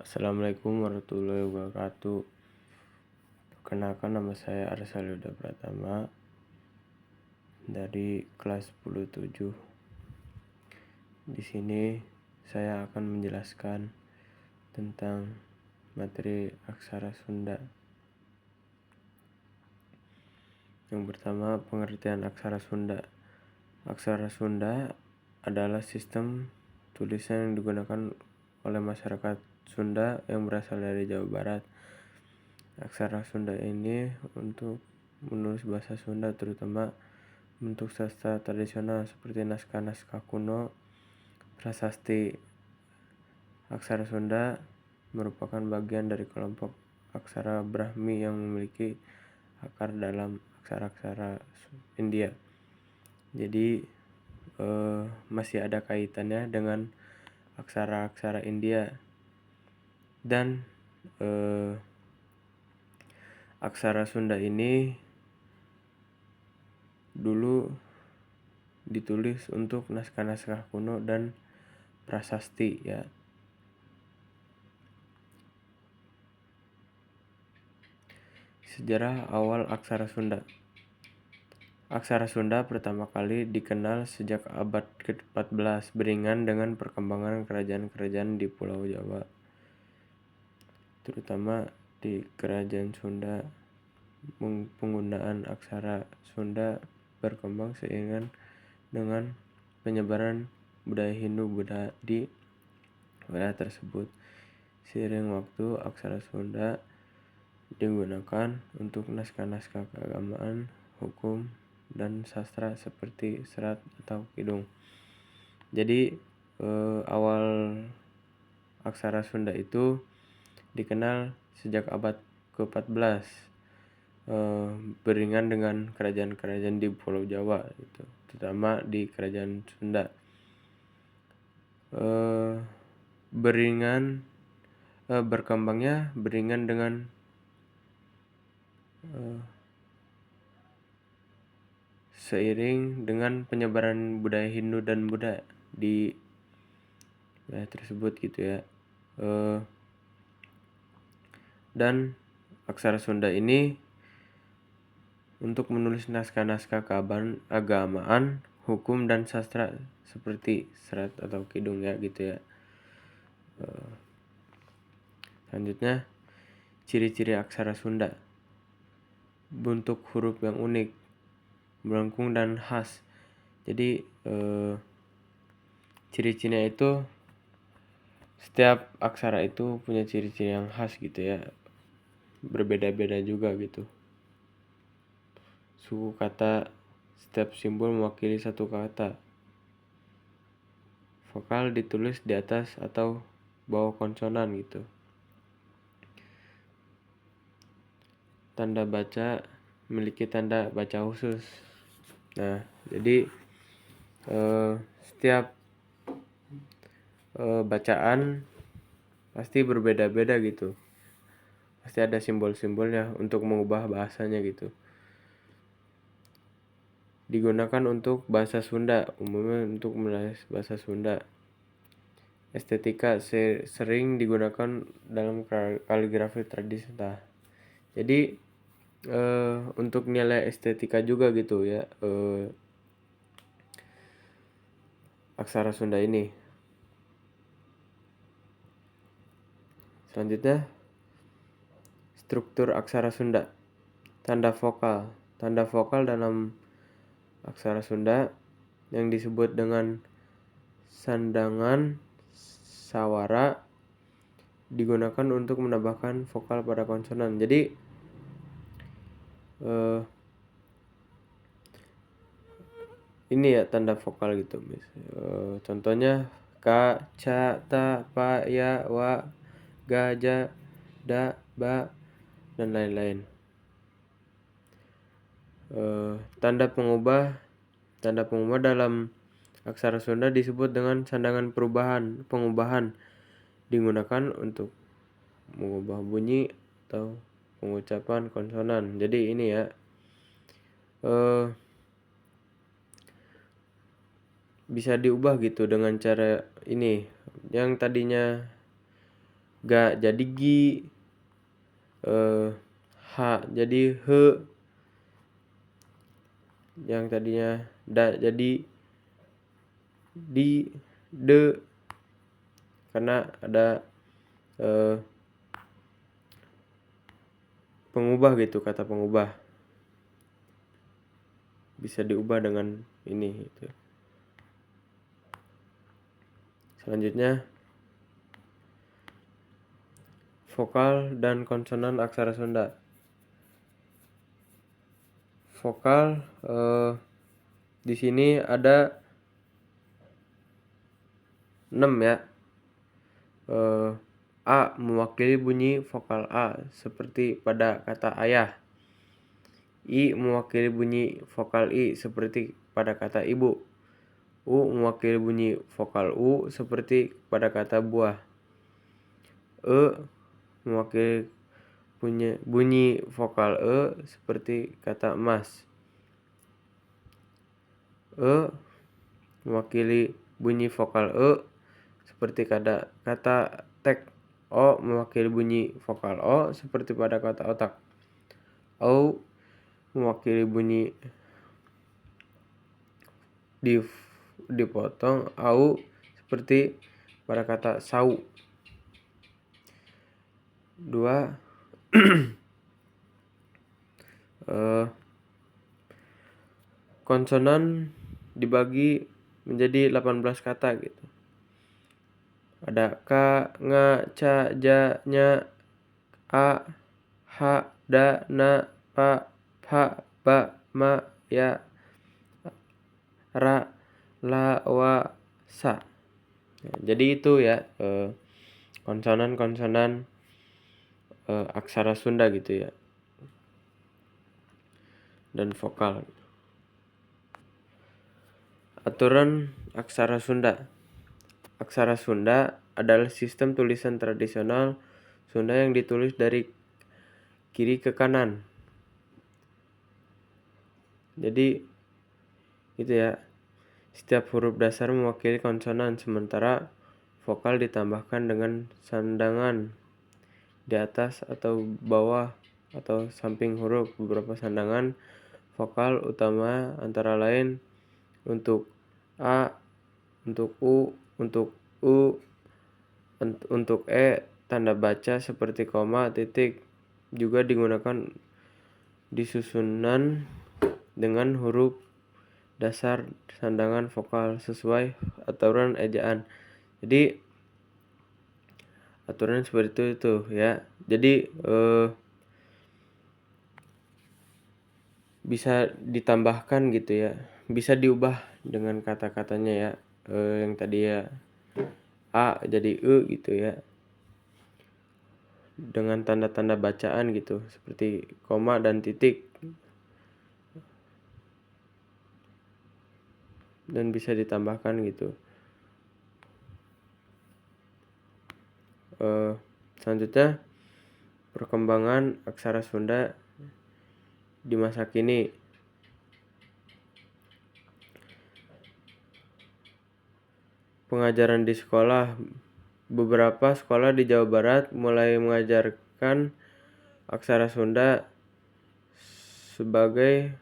Assalamualaikum warahmatullahi wabarakatuh. Perkenalkan, nama saya Arsal Yuda Pratama dari kelas 10-7. Di sini saya akan menjelaskan tentang materi aksara Sunda. Yang pertama, pengertian aksara Sunda. Aksara Sunda adalah sistem tulisan yang digunakan oleh masyarakat Sunda yang berasal dari Jawa Barat. Aksara Sunda ini untuk menulis bahasa Sunda, terutama bentuk sastra tradisional seperti naskah-naskah kuno, prasasti. Aksara Sunda merupakan bagian dari kelompok aksara Brahmi yang memiliki akar dalam aksara-aksara India. Jadi masih ada kaitannya dengan aksara-aksara India. Dan aksara Sunda ini dulu ditulis untuk naskah-naskah kuno dan prasasti ya. Sejarah awal aksara Sunda. Aksara Sunda pertama kali dikenal sejak abad ke-14 beriringan dengan perkembangan kerajaan-kerajaan di Pulau Jawa. Terutama di Kerajaan Sunda, penggunaan aksara Sunda berkembang seiring dengan penyebaran budaya Hindu Buddha di wilayah tersebut. Seiring waktu, aksara Sunda digunakan untuk naskah-naskah keagamaan, hukum, dan sastra seperti serat atau kidung. Jadi awal aksara Sunda itu dikenal sejak abad ke-14 beriringan dengan kerajaan-kerajaan di Pulau Jawa itu, terutama di Kerajaan Sunda. Berkembangnya beriringan dengan seiring dengan penyebaran budaya Hindu dan Buddha di wilayah tersebut gitu ya. Dan aksara Sunda ini untuk menulis naskah-naskah keagamaan, hukum, dan sastra seperti serat atau kidung ya gitu ya. Selanjutnya, ciri-ciri aksara Sunda. Bentuk huruf yang unik, melengkung dan khas. Jadi ciri-cirinya itu setiap aksara itu punya ciri-ciri yang khas gitu ya, berbeda-beda juga gitu. Suku kata, setiap simbol mewakili satu kata. Vokal ditulis di atas atau bawah konsonan gitu. Tanda baca memiliki tanda baca khusus. Nah, jadi setiap bacaan pasti berbeda-beda gitu. Pasti ada simbol-simbolnya untuk mengubah bahasanya gitu. Digunakan untuk bahasa Sunda, umumnya untuk menulis bahasa Sunda. Estetika sering digunakan dalam kaligrafi tradisional. Jadi untuk nilai estetika juga gitu ya, aksara Sunda ini. Selanjutnya, struktur aksara Sunda. Tanda vokal. Tanda vokal dalam aksara Sunda yang disebut dengan sandangan sawara digunakan untuk menambahkan vokal pada konsonan. Jadi ini ya tanda vokal gitu. Contohnya ka, ca, ta, pa, ya, wa, ga, ja, da, ba, dan lain-lain. Tanda pengubah dalam aksara Sunda disebut dengan sandangan pengubahan digunakan untuk mengubah bunyi atau pengucapan konsonan. Jadi ini ya, bisa diubah gitu dengan cara ini. Yang tadinya Ga jadi gi, h jadi he, yang tadinya da jadi di, de, karena ada pengubah gitu, kata pengubah bisa diubah dengan ini gitu. Selanjutnya vokal dan konsonan aksara Sunda. Vokal di sini ada 6 ya. A mewakili bunyi vokal A seperti pada kata ayah. I mewakili bunyi vokal I seperti pada kata ibu. U mewakili bunyi vokal U seperti pada kata buah. E mewakili bunyi vokal E seperti kata emas. E mewakili bunyi vokal E seperti kata tek. O mewakili bunyi vokal O seperti pada kata otak. Au mewakili bunyi dipotong. Au seperti pada kata sau. 2. Konsonan dibagi menjadi 18 kata gitu. Ada ka, nga, ca, ja, nya, a, ha, da, na, pa, pha, ba, ma, ya, ra, la, wa, sa. Jadi itu ya konsonan-konsonan aksara Sunda gitu ya, dan vokal. Aturan aksara Sunda. Aksara Sunda adalah sistem tulisan tradisional Sunda yang ditulis dari kiri ke kanan. Jadi gitu ya. Setiap huruf dasar mewakili konsonan, sementara vokal ditambahkan dengan sandangan di atas atau bawah atau samping huruf. Beberapa sandangan vokal utama antara lain untuk A, untuk U, untuk U, untuk E, tanda baca seperti koma, titik juga digunakan disusunan dengan huruf dasar sandangan vokal sesuai aturan ejaan. Jadi aturan seperti itu ya. Jadi bisa ditambahkan gitu ya, bisa diubah dengan kata-katanya ya. Yang tadi ya A jadi E gitu ya, dengan tanda-tanda bacaan gitu seperti koma dan titik, dan bisa ditambahkan gitu. Selanjutnya perkembangan aksara Sunda di masa kini. Pengajaran di sekolah. Beberapa sekolah di Jawa Barat mulai mengajarkan aksara Sunda sebagai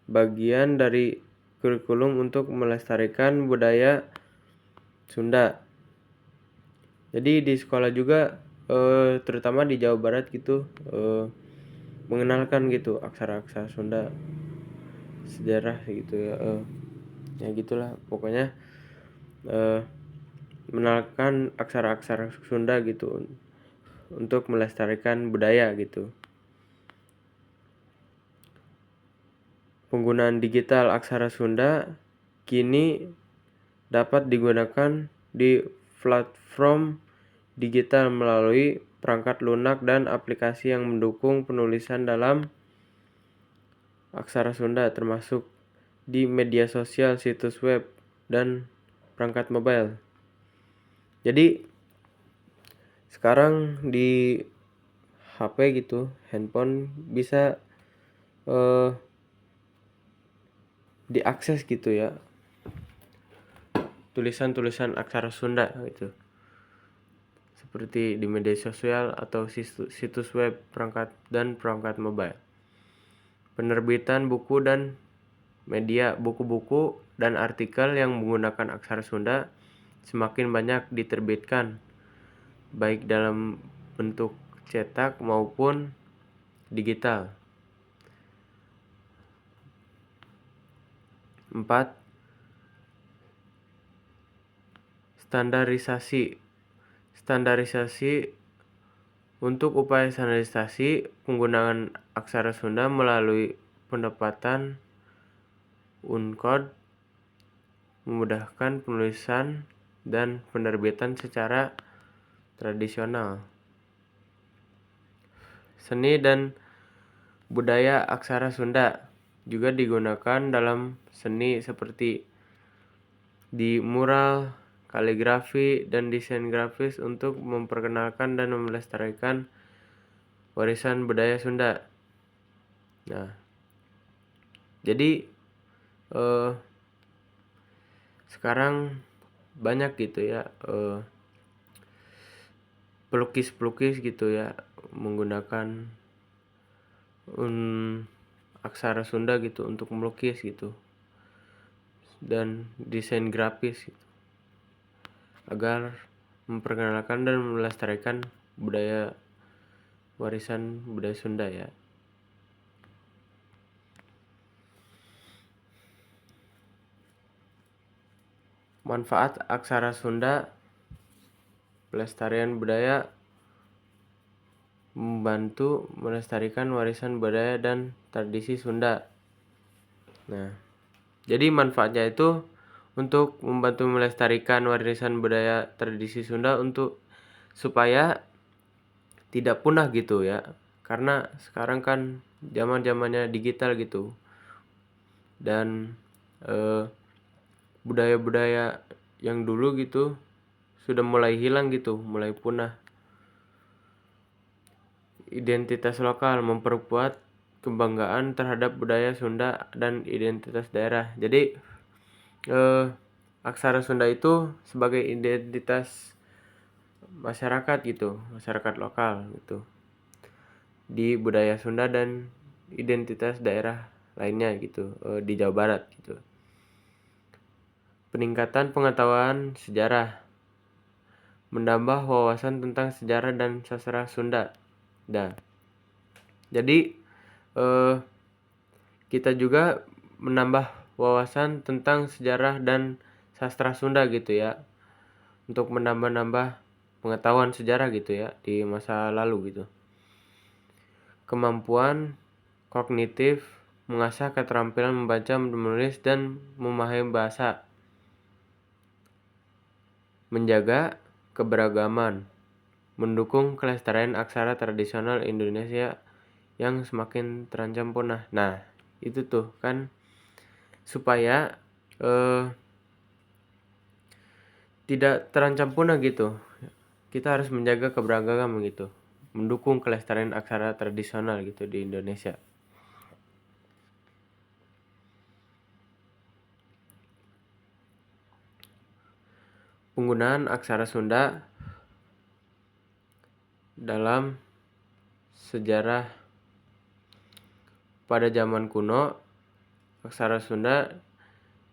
bagian dari kurikulum untuk melestarikan budaya Sunda. Jadi di sekolah juga terutama di Jawa Barat gitu mengenalkan gitu aksara-aksara Sunda, sejarah gitu ya. Ya gitulah pokoknya, mengenalkan aksara-aksara Sunda gitu untuk melestarikan budaya gitu. Penggunaan digital aksara Sunda kini dapat digunakan di platform digital melalui perangkat lunak dan aplikasi yang mendukung penulisan dalam aksara Sunda, termasuk di media sosial, situs web, dan perangkat mobile. Jadi sekarang di HP gitu, handphone bisa diakses gitu ya, tulisan-tulisan aksara Sunda gitu. seperti di media sosial atau situs web perangkat mobile. Penerbitan buku dan media, buku-buku dan artikel yang menggunakan aksara Sunda semakin banyak diterbitkan, baik dalam bentuk cetak maupun digital. 4. Standarisasi. Untuk upaya standarisasi penggunaan aksara Sunda melalui pendapatan Unicode memudahkan penulisan dan penerbitan secara tradisional. Seni dan budaya aksara Sunda juga digunakan dalam seni seperti di mural, kaligrafi, dan desain grafis untuk memperkenalkan dan melestarikan warisan budaya Sunda. Nah, jadi sekarang banyak gitu ya pelukis-pelukis gitu ya menggunakan aksara Sunda gitu untuk melukis gitu, dan desain grafis gitu, agar memperkenalkan dan melestarikan warisan budaya Sunda ya. Manfaat aksara Sunda pelestarian budaya: membantu melestarikan warisan budaya dan tradisi Sunda. Nah, jadi manfaatnya itu untuk membantu melestarikan warisan budaya tradisi Sunda supaya tidak punah gitu ya. Karena sekarang kan zaman-zamannya digital gitu. Dan budaya-budaya yang dulu gitu sudah mulai hilang gitu, mulai punah. Identitas lokal memperkuat kebanggaan terhadap budaya Sunda dan identitas daerah. Jadi aksara Sunda itu sebagai identitas masyarakat gitu, masyarakat lokal gitu, di budaya Sunda dan identitas daerah lainnya gitu di Jawa Barat gitu. Peningkatan pengetahuan sejarah, menambah wawasan tentang sejarah dan sastra Sunda. Jadi kita juga menambah wawasan tentang sejarah dan sastra Sunda gitu ya, untuk menambah pengetahuan sejarah gitu ya di masa lalu gitu. Kemampuan kognitif, mengasah keterampilan membaca, menulis, dan memahami bahasa. Menjaga keberagaman, mendukung kelestarian aksara tradisional Indonesia yang semakin terancam punah. Nah, itu tuh kan supaya tidak terancam punah gitu. Kita harus menjaga keberagaman gitu, mendukung kelestarian aksara tradisional gitu di Indonesia. Penggunaan aksara Sunda dalam sejarah. Pada zaman kuno, aksara Sunda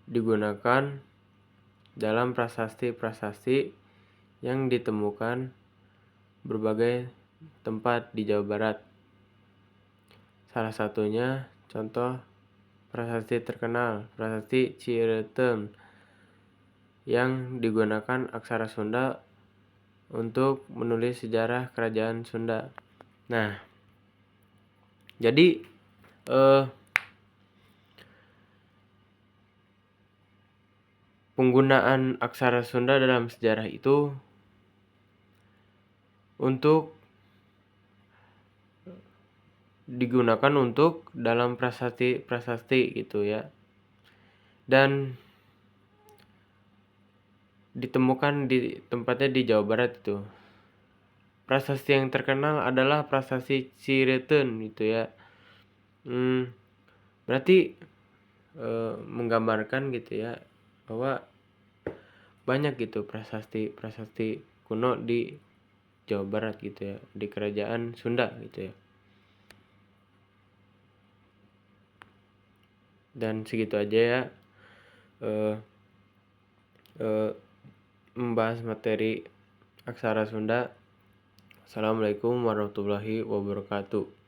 digunakan dalam prasasti-prasasti yang ditemukan berbagai tempat di Jawa Barat. Salah satunya contoh prasasti terkenal, prasasti Cirebon, yang digunakan aksara Sunda untuk menulis sejarah kerajaan Sunda. Nah, jadi penggunaan aksara Sunda dalam sejarah itu digunakan untuk dalam prasasti gitu ya, dan ditemukan di tempatnya di Jawa Barat itu. Prasasti yang terkenal adalah prasasti Cirebon gitu ya. Berarti menggambarkan gitu ya bahwa banyak gitu prasasti kuno di Jawa Barat gitu ya, di kerajaan Sunda gitu ya. Dan segitu aja ya, eh, eh, membahas materi aksara Sunda. Assalamualaikum warahmatullahi wabarakatuh.